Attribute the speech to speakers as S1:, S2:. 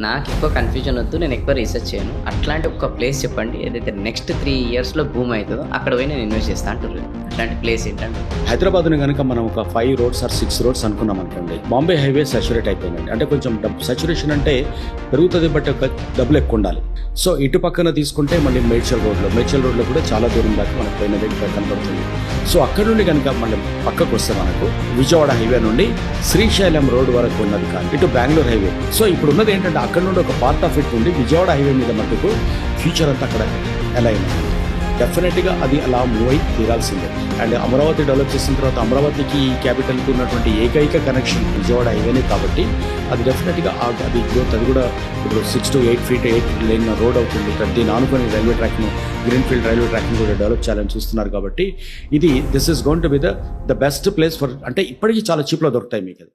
S1: నాకు ఎక్కువ కన్ఫ్యూజన్ వద్దు, నేను ఎక్కువ రీసెర్చ్ చేయను. అట్లాంటి ఒక ప్లేస్ చెప్పండి ఏదైతే నెక్స్ట్ 3 ఇయర్స్లో భూమి అవుతుందో అక్కడ పోయి నేను ఇన్వెస్ట్ చేస్తా అంటారు. అట్లాంటి ప్లేస్ ఏంటంటే
S2: హైదరాబాద్ని కనుక మనం ఒక 5 roads or 6 roads అనుకున్నాం అనుకోండి, బాంబే హైవే సాచురేట్ అయిపోయిందండి. అంటే కొంచెం సాచురేషన్ అంటే పెరుగుతుంది, బట్ ఒక డబ్బులు ఎక్కువ ఉండాలి. సో ఇటు పక్కన తీసుకుంటే మళ్ళీ మేడ్చల్ రోడ్లో కూడా చాలా దూరం దాకా మనకు పోయినది కనపడుతుంది. సో అక్కడ నుండి కనుక మళ్ళీ పక్కకు వస్తే మనకు విజయవాడ హైవే నుండి శ్రీశైలం రోడ్ వరకు ఉన్నది కానీ ఇటు బెంగళూరు హైవే. సో ఇప్పుడు ఉన్నది ఏంటంటే అక్కడ నుండి ఒక పార్ట్ ఆఫ్ ఇట్ నుండి విజయవాడ హైవే మీద మటుకు ఫ్యూచర్ అంతా అక్కడ ఎలా అయింది. డెఫినెట్గా అది అలా మూవ్ అయి తీరాల్సిందే. అండ్ అమరావతి డెవలప్ చేసిన తర్వాత అమరావతికి ఈ క్యాపిటల్కి ఉన్నటువంటి ఏకైక కనెక్షన్ విజయవాడ హైవేనే కాబట్టి అది డెఫినెట్గా అది గ్రోత్ అది కూడా ఇప్పుడు 6 to 8 feet 8 lane రోడ్ అవుతుంది. దీన్ని ఆనుకొని రైల్వే ట్రాక్ను, గ్రీన్ ఫీల్డ్ రైల్వే ట్రాక్ని కూడా డెవలప్ చేయాలని చూస్తున్నారు. కాబట్టి this is going to be the best place for, అంటే ఇప్పటికీ చాలా చీప్లో దొరుకుతాయి మీకు అది.